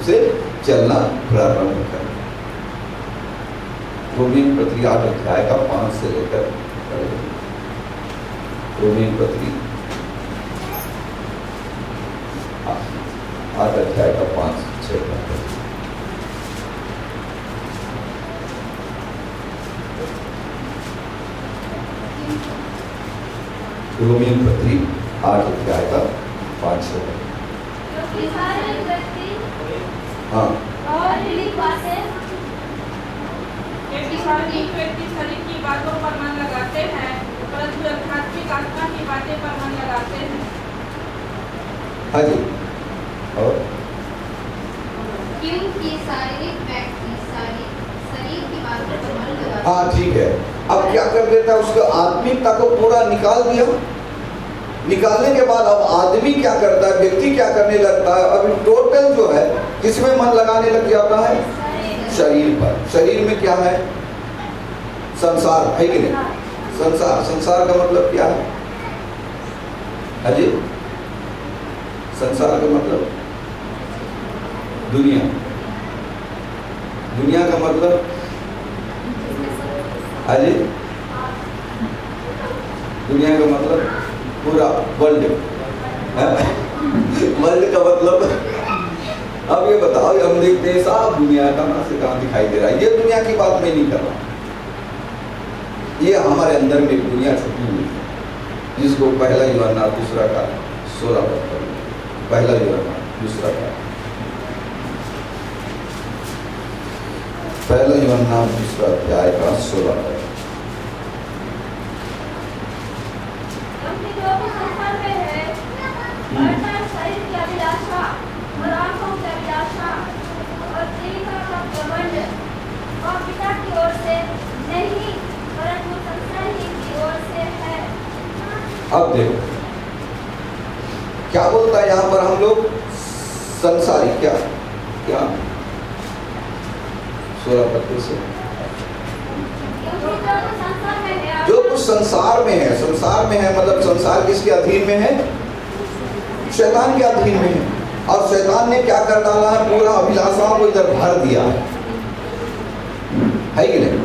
से चलना प्रारंभ करें। रोमियो पत्री 8 अध्याय का 5 से लेकर रोमियो पत्री 8 अध्याय का 5-6 का। रोमियो पत्री 8 अध्याय का 5-6 का। हाँ, व्यक्ति शरीर की बातों पर मन लगाते हैं, परंतु आध्यात्मिक आत्मा की बातें पर मन लगाते हैं। हाँ जी, और क्योंकि शारीरिक व्यक्ति शरीर की बातों पर मन लगाते हैं। हाँ ठीक है। अब क्या कर देता है, उसको आत्मिकता को पूरा निकाल दिया। निकालने के बाद अब आदमी क्या करता है, व्यक्ति क्या करने लगता है, अभी टोटल जो है किसमें मन लगाने लग जाता है, शरीर पर। शरीर में क्या है, संसार है कि नहीं। संसार, संसार का मतलब क्या है अजी, संसार का मतलब दुनिया। दुनिया का मतलब अजी, दुनिया का मतलब पूरा वर्ल्ड। वर्ल्ड का मतलब, अब ये बताओ, हम देखते हैं साफ दुनिया कहाँ से कहाँ दिखाई दे रहा है। ये दुनिया की बात मैं नहीं कर रहा, ये हमारे अंदर में दुनिया छुपी हुई है, जिसको पहला यूहन्ना दूसरा का 16 पद, पहला यूहन्ना दूसरा का, पहला यूहन्ना दूसरा अध्याय का 16 पद। अब देखो क्या बोलता है यहाँ पर, हम लोग संसारी क्या क्या 16 पद से जो कुछ संसार में है, संसार में है मतलब संसार किसके अधीन में है, शैतान के अधीन में है। और शैतान ने क्या कर डाला है, पूरा अभिलाषाओं को इधर भर दिया है कि नहीं।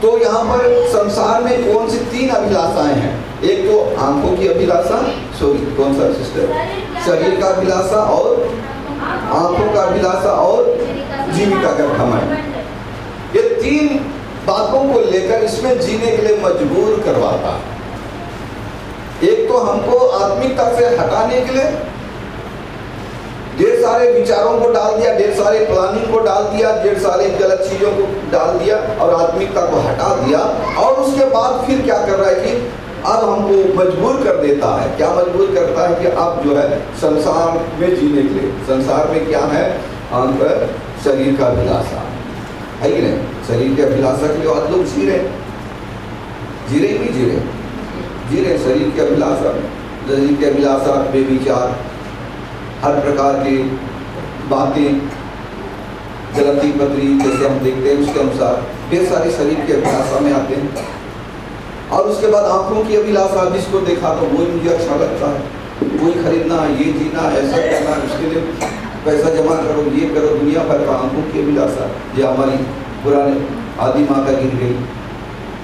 तो यहाँ पर संसार में कौन सी 3 अभिलाषाएं हैं, एक तो आंखों की अभिलाषा, सॉरी कौन सा सिस्टर, शरीर का अभिलाषा और आंखों का अभिलाषा और जीविका का घमंड। ये 3 बातों को लेकर इसमें जीने के लिए मजबूर करवाता है। एक तो हमको आत्मिकता से हटाने के लिए ढेर सारे विचारों को डाल दिया, ढेर सारे प्लानिंग को डाल दिया, ढेर सारे गलत चीजों को डाल दिया और आत्मिकता को हटा दिया। और उसके बाद फिर क्या कर रहा है कि अब हमको मजबूर कर देता है। क्या मजबूर करता है कि अब जो है संसार में जीने के लिए, संसार में क्या है, अंग शरीर का अभिलाषा है कि नहीं। शरीर के अभिलाषा के लिए आज लोग जी रहे शरीर के अभिलाषा, शरीर के अभिलाषा बेविचार, हर प्रकार की बातें, गलती पत्री जैसे हम देखते हैं उसके अनुसार ढेर सारे शरीर के अभिलाषा में आते हैं। और उसके बाद आंखों की अभिलाषा, जिसको देखा तो वो मुझे अच्छा लगता है, वही खरीदना, ये जीना, ऐसा करना, उसके लिए पैसा जमा करो, ये करो, दुनिया भर का आंखों की अभिलाषा। ये हमारी पुराने आदि माता गिर गई,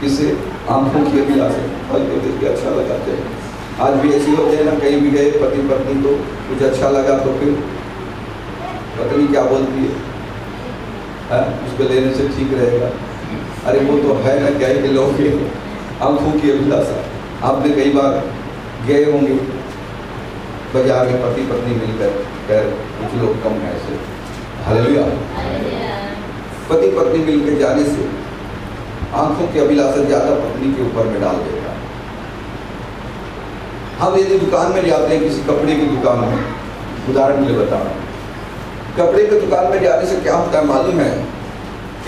किससे, आंखों की अभिलाषा। फल को देख के अच्छा लगाते हैं। आज भी ऐसी होते हैं ना, कहीं भी गए पति पत्नी को कुछ अच्छा लगा तो फिर पत्नी क्या बोलती है, उसको लेने से ठीक रहेगा। अरे वो तो है ना, क्या के लोग आंखों की अभिलाषा। आपने कई बार गए होंगे बाजार में, पति पत्नी मिलकर, कुछ लोग कम है ऐसे, हालेलुया, पति पत्नी मिलकर जाने से आंखों की अभिलाषा ज्यादा पत्नी के ऊपर में डाल देता है। हम यदि दुकान में जाते हैं, किसी कपड़े की दुकान में, उदाहरण के लिए बता रहा हूँ, कपड़े की दुकान में जाने से क्या होता है मालूम है,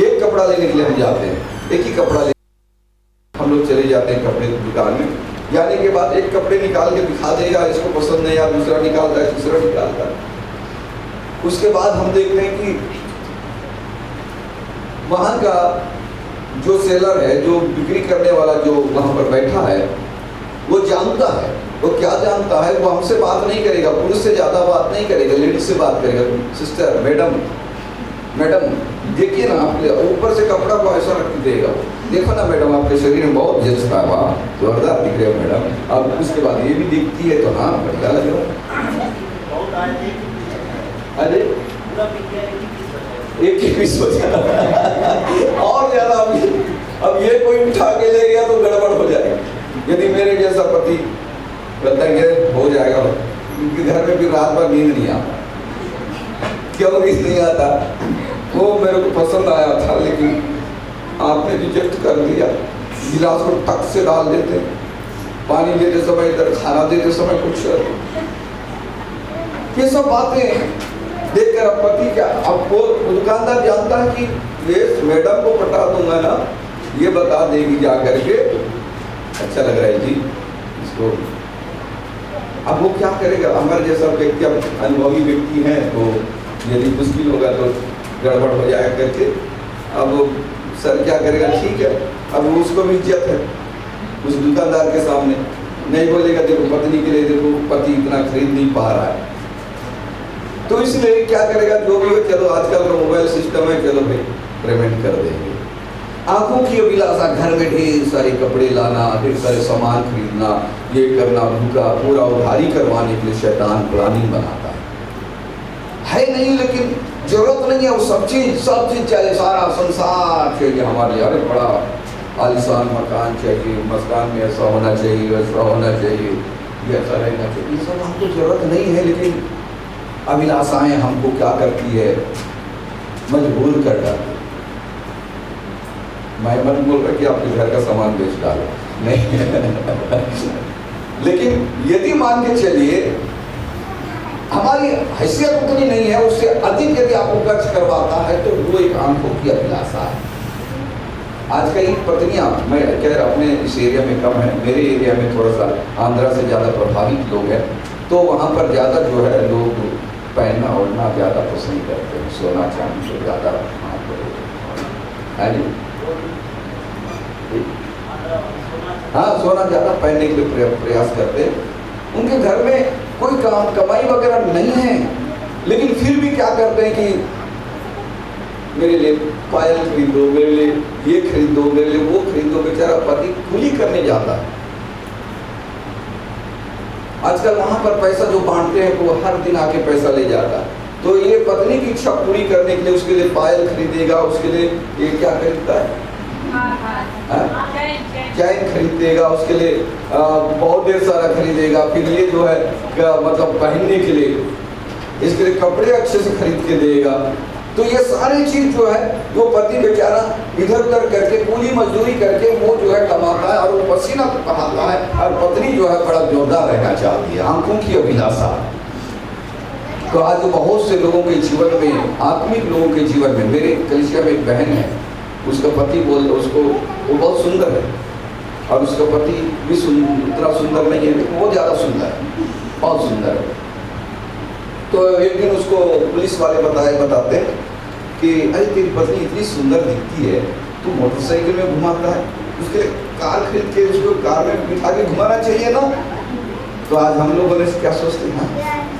एक कपड़ा लेने के लिए हम जाते हैं, एक ही कपड़ा ले, हम लोग चले जाते हैं कपड़े की दुकान में। जाने के बाद एक कपड़े निकाल के दिखा देगा, इसको पसंद नहीं, या दूसरा निकालता है, तीसरा निकालता है। उसके बाद हम देखते हैं कि वहां का जो सेलर है, जो बिक्री करने वाला जो वहां पर बैठा है, वो जानता है, वो क्या जानता है, वो हमसे बात नहीं करेगा, पुरुष से ज्यादा बात नहीं करेगा, लेडीज से बात करेगा, सिस्टर, मैडम, मैडम देखिए ना, आप ऊपर से कपड़ा को ऐसा रख देगा वो, देखो ना मैडम आपके शरीर में बहुत जचता है, वाह जोरदार दिख रहे हो मैडम। अब उसके बाद ये भी दिखती है तो हाँ बढ़िया लग रहा। अरे एक ही पीस बचा और ज्यादा। अब ये कोई उठा के ले गया तो गड़बड़ हो जाएगी। यदि मेरे जैसा पति कहता है कि हो जाएगा, क्योंकि घर में भी रात भर नींद नहीं आता। क्यों नींद नहीं आता? वो मेरे को पसंद आया था, लेकिन आपने रिजेक्ट कर दिया। गिलास को टक से डाल देते, पानी देते समय इधर, खाना देते समय कुछ। ये सब बातें देखकर अब पति क्या, अब वो दुकानदार जानता है कि ये मैडम को पटा दूंगा ना, ये बता देगी जा करके अच्छा लग रहा है जी इसको। अब वो क्या करेगा? हमारे जैसा व्यक्ति, अब अनुभवी व्यक्ति है तो यदि मुश्किल होगा तो गड़बड़ हो जाएगा करके। अब सर क्या करेगा? ठीक है, अब उसको भी इज्जत है उस दुकानदार के सामने, नहीं बोलेगा देखो पत्नी के लिए देखो पति इतना खरीद नहीं पा रहा है, तो इसलिए क्या करेगा? जो भी हो, चलो आजकल का मोबाइल सिस्टम है, चलो भाई पेमेंट कर देंगे। आंखों की अभिलाषा, घर में ढेर सारे कपड़े लाना, ढेर सारे सामान खरीदना, ये करना, भूखा पूरा उधारी करवाने के लिए शैतान प्लानिंग बनाता है नहीं, लेकिन जरूरत नहीं है वो सब चीज चाहिए, सारा संसार चाहिए हमारे लिए। अरे बड़ा आलिशान मकान चाहिए, मकान में ऐसा होना चाहिए, वैसा होना चाहिए, ये ऐसा रहना चाहिए, ये सब हमको जरूरत नहीं है। लेकिन अभिलाषाएं हमको क्या करती है? मजबूर कर डालती। मैं मन बोल रहा कि आपके घर का सामान बेच डालो, नहीं लेकिन यदि मान के चलिए हमारी हैसियत उतनी नहीं है, उससे अधिक यदि आपको खर्च करवाता है तो वो एक आंखों की अभिलाषा है। आज कई पत्नियां, मैं कह रहा अपने इस एरिया में कम है, मेरे एरिया में थोड़ा सा आंध्रा से ज़्यादा प्रभावित लोग हैं, तो वहाँ पर ज़्यादा जो है लोग पहनना ओढ़ना ज़्यादा पसंद करते हैं, सोना चांदी तो ज़्यादा है नहीं। हाँ, सोना ज़्यादा पहनने के लिए प्रयास करते हैं। उनके घर में कोई काम कमाई वगैरह नहीं है, लेकिन फिर भी क्या करते हैं कि मेरे लिए पायल खरीद दो, मेरे लिए ये खरीद दो, मेरे लिए वो खरीद दो। बेचारा पति कुली करने जाता है। आजकल वहां पर पैसा जो बांटते हैं वो हर दिन आके पैसा ले जाता है, तो ये पत्नी की इच्छा पूरी करने के लिए उसके लिए पायल खरीदेगा, उसके लिए ये क्या खरीदता है? चैन खरीदेगा, उसके लिए बहुत देर सारा खरीदेगा। फिर ये जो है मतलब पहनने के लिए इसके लिए कपड़े अच्छे से खरीद के देगा। तो ये सारी चीज जो है वो पति बेचारा इधर उधर करके पूरी मजदूरी करके वो जो है कमाता है और वो पसीना बहाता है, और पत्नी जो है बड़ा जोरदार रहना चाहती है। आंखों की अभिलाषा। तो आज बहुत से लोगों के जीवन में, आत्मिक लोगों के जीवन में, मेरे कलिसिया में एक बहन है, उसका पति उसको वो बहुत सुंदर है और उसका पति भी उतना सुंदर नहीं है, लेकिन वो ज़्यादा सुंदर है, बहुत सुंदर है। तो एक दिन उसको पुलिस वाले बताते हैं कि अरे तेरी पत्नी इतनी सुंदर दिखती है, तू मोटरसाइकिल में घुमाता है, उसके लिए कार खरीद के उसको कार में बिठा के घुमाना चाहिए ना। तो आज हम लोगों ने क्या सोचते हैं?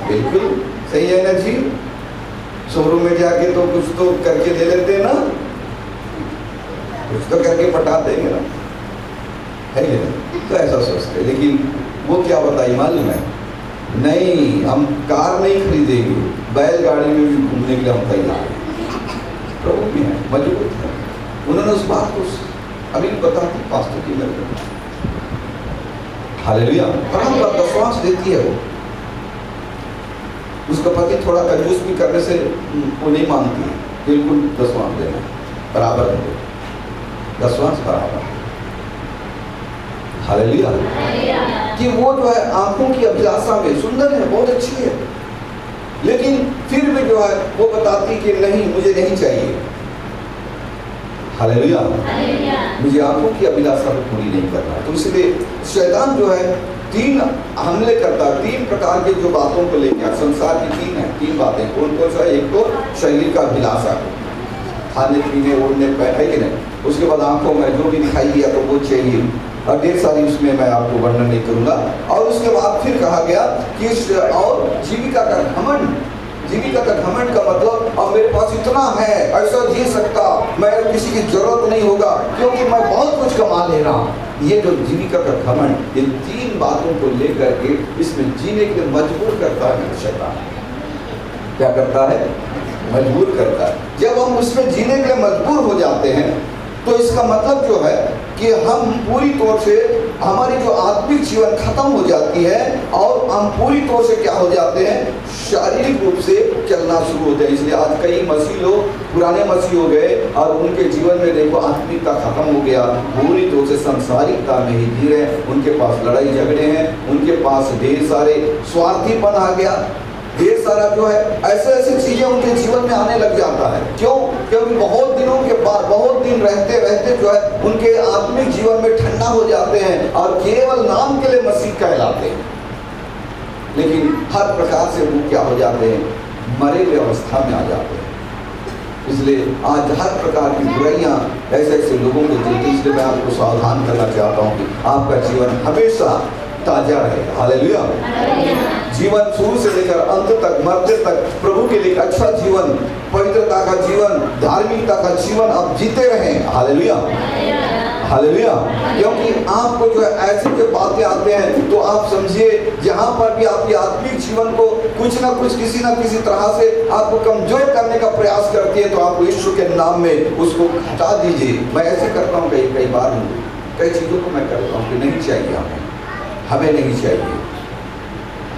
बिल्कुल सही है ना जी, शोरूम में जाके तो कुछ तो करके दे लेते हैं ना, कुछ तो करके पटा देंगे ना, है कि नहीं? तो ऐसा सोचते। लेकिन वो क्या बताई मालूम है? नहीं, हम कार नहीं खरीदेंगे, बैलगाड़ी में भी घूमने के लिए हम तैयार हैं। प्रभु भी है, मजबूत है। उन्होंने उस बात को अभी बता दी पास्टर की मेरे को। हालेलुया। बराबर विश्वास देती है वो। उसका पति थोड़ा कंजूस भी करने से वो नहीं मांगती है, बिल्कुल विश्वास देना बराबर है, विश्वास बराबर। हालेलुया। कि वो जो है आंखों की अभिलाषा में सुंदर है, बहुत अच्छी है, लेकिन फिर भी जो है वो बताती कि नहीं, मुझे नहीं चाहिए। हालेलुया। मुझे आंखों की अभिलाषा को पूरी नहीं करना। तो इसलिए शैतान जो है 3 हमले करता है, 3 प्रकार के जो बातों को लेकर। संसार की 3 बातें। कौन कौन सा? एक तो शरीर का अभिलाषा, खाने पीने ओढ़ने पे, है कि नहीं? उसके बाद आंखों में जो भी दिखाई दिया तो वो चाहिए, और ढेर सारी उसमें मैं आपको वर्णन नहीं करूंगा। और उसके बाद फिर कहा गया कि और जीविका का घमंड। जीविका का घमंड का मतलब अब मेरे पास इतना है, ऐसा जी सकता, मैं किसी की जरूरत नहीं होगा क्योंकि मैं बहुत कुछ कमा ले रहा हूँ। ये जो जीविका का घमंड, इन तीन बातों को लेकर के इसमें जीने के लिए मजबूर करता है शैतान। क्या करता है? मजबूर करता है। जब हम उसमें जीने के लिए मजबूर हो जाते हैं तो इसका मतलब जो है कि हम पूरी तौर से, हमारी जो आत्मिक जीवन खत्म हो जाती है और हम पूरी तौर से क्या हो जाते हैं? शारीरिक रूप से चलना शुरू होते हैं। इसलिए आज कई मसीह लोग पुराने मसीह हो गए और उनके जीवन में देखो आत्मिकता खत्म हो गया, पूरी तौर से संसारिकता में ही जी रहे हैं। उनके पास लड़ाई झगड़े हैं, उनके पास ढेर सारे स्वार्थीपन आ गया, ढेर सारा जो है ऐसे ऐसी चीजें उनके जीवन में आने लग जाता है। क्यों? क्योंकि बहुत दिनों के बाद, बहुत दिन रहते रहते जो है उनके आत्मिक जीवन में ठंडा हो जाते हैं और केवल नाम के लिए मसीह कहलाते हैं, लेकिन हर प्रकार से वो क्या हो जाते हैं? मरे हुए अवस्था में आ जाते हैं। इसलिए आज हर प्रकार की बुराइयां ऐसे ऐसे लोगों को देती है। इसलिए मैं आपको सावधान करना चाहता हूँ कि आपका जीवन हमेशा ताजा रहे। हालेलुया। जीवन शुरू से लेकर अंत तक, मरते तक प्रभु के लिए अच्छा जीवन, पवित्रता का जीवन, धार्मिकता का जीवन आप जीते रहें। Hallelujah, hallelujah. क्योंकि आपको जो है ऐसी जो बातें आते हैं तो आप समझिए जहां पर भी आपके आत्मिक जीवन को कुछ ना कुछ, किसी ना किसी तरह से आपको कमजोर करने का प्रयास करती है, तो आप यीशु के नाम में उसको हटा दीजिए। मैं ऐसे करता हूँ कई बार, कई चीज़ों को मैं करता हूँ कि नहीं चाहिए, हमें नहीं चाहिए,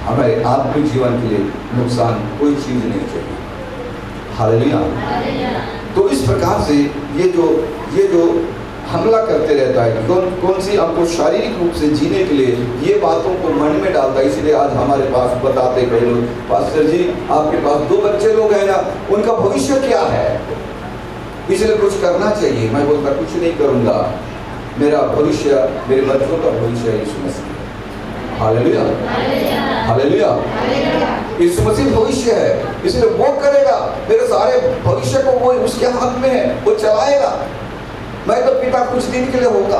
हमारे आत्मिक जीवन के लिए नुकसान कोई चीज नहीं चाहिए। हालेलुया। तो इस प्रकार से ये जो हमला करते रहता है, कौन सी हमको शारीरिक रूप से जीने के लिए ये बातों को मन में डालता है। इसलिए आज हमारे पास बताते कई लोग, पास्टर जी आपके पास 2 बच्चे लोग हैं ना, उनका भविष्य क्या है, इसलिए कुछ करना चाहिए। मैं बोलता कुछ नहीं करूंगा, मेरा भविष्य, मेरे बच्चों का भविष्य यीशु मसीह। Hallelujah, hallelujah. यीशु मसीह भविष्य है, इसलिए वो करेगा, मेरे सारे भविष्य को वो उसके हाथ में है, वो चलाएगा। मैं तो पिता कुछ दिन के लिए होगा,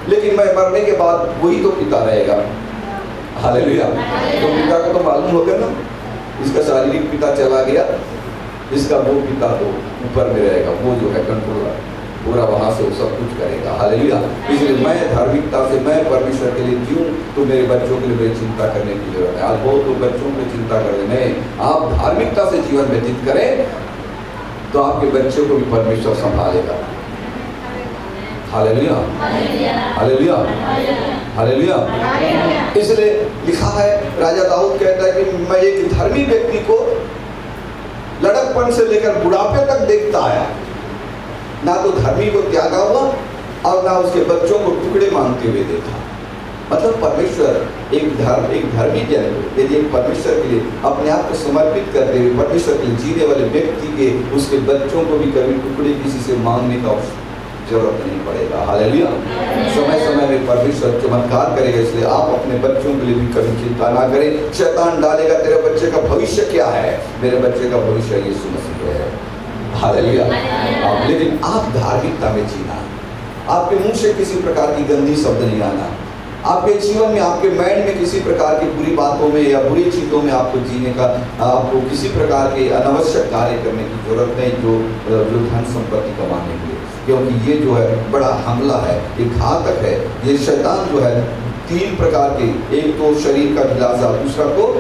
लेकिन मैं मरने के बाद वही तो पिता रहेगा। हालेलुया। तो पिता को तो मालूम होगा ना, इसका शारीरिक पिता चला गया, इसका वो पिता तो ऊपर में रहेगा, वो जो है कंट्रोलर, पूरा वहां से वो सब कुछ करेगा। हालेलुया। इसलिए मैं धार्मिकता से, मैं परमेश्वर के लिए जीऊं तो मेरे बच्चों के लिए मेरी चिंता करने की जरूरत है। आज बहुत लोग बच्चों की चिंता कर रहे हैं। आप धार्मिकता से जीवन व्यतीत करें तो आपके बच्चों को भी परमेश्वर संभालेगा। Hallelujah, hallelujah, hallelujah. इसलिए लिखा है, राजा दाऊद कहता है कि मैं एक धर्मी व्यक्ति को लड़कपन से लेकर बुढ़ापे तक देखता आया, ना तो धर्मी को त्यागा हुआ और ना उसके बच्चों को टुकड़े मांगते हुए देखा। मतलब परमेश्वर एक धर्मी जन यदि एक परमेश्वर के लिए अपने आप को समर्पित करते हुए परमेश्वर के लिए जीने वाले व्यक्ति के, उसके बच्चों को भी कभी टुकड़े किसी से मांगने का जरूरत नहीं पड़ेगा। हालेलुया। समय समय में परमेश्वर चमत्कार करेगा। इसलिए आप अपने बच्चों के लिए भी कभी चिंता ना करें। शैतान डालेगा तेरे बच्चे का भविष्य क्या है, मेरे बच्चे का भविष्य यीशु मसीह है। हालेलुया। लेकिन आप धार्मिकता में जीना, आपके मुंह से किसी प्रकार की गंदी शब्द नहीं आना, आपके जीवन में, आपके माइंड में किसी प्रकार की बुरी बातों में या बुरी चीज़ों में आपको जीने का, आपको किसी प्रकार के अनावश्यक कार्य करने की जरूरत नहीं जो धन संपत्ति कमाने के लिए, क्योंकि ये जो है बड़ा हमला है, ये घातक है। ये शैतान जो है 3 प्रकार के, एक तो शरीर का अभिलाषा, दूसरा को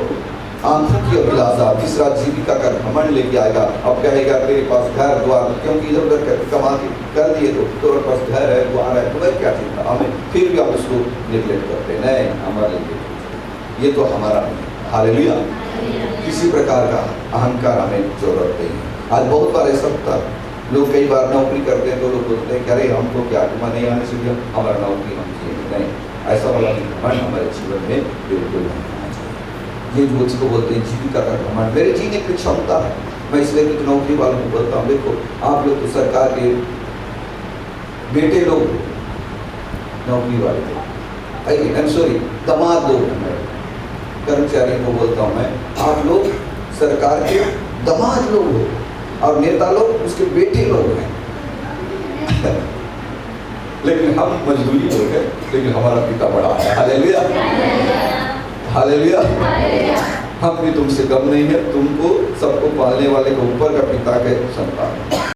आंखों की अभिलाषा, तीसरा जीविका का घमंड लेके आएगा। अब कहेगा तेरे पास घर द्वार, क्योंकि इधर उधर कमा के कर दिए तो तेरे पास घर है, द्वार है, तुम्हें क्या चिंता, हमें फिर भी आप उसको निगलेक्ट करते हैं। नहीं, हमारे लिए ये तो हमारा नहीं। हालेलुया। किसी प्रकार का अहंकार हमें जरूरत नहीं है। आज बहुत बार ऐसा होता है, लोग कई बार नौकरी करते हैं तो लोग बोलते हैं कि अरे हमको क्या, तुम्हें नहीं आने से हमारा नौकरी हम चाहिए। नहीं, ऐसा वाला घमंड हमारे जीवन में बिल्कुल नहीं आना चाहिए। ये जो इसको बोलते हैं जीविका का घमंड, मेरे जीने की क्षमता है। मैं इसलिए कुछ नौकरी वालों को बोलता हूँ, देखो आप लोग तो सरकार के बेटे लोग, नौकरी वाले, सॉरी दामाद लोग हैं, कर्मचारी को बोलता हूँ मैं, आप लोग सरकार के दामाद लोग हो और नेता लोग उसके बेटे लोग हैं। लेकिन हम मजदूरी लोग हैं, लेकिन हमारा पिता बड़ा है। Hallelujah, hallelujah. हम भी तुमसे कम नहीं है, तुमको सबको पालने वाले के ऊपर का पिता के संतान।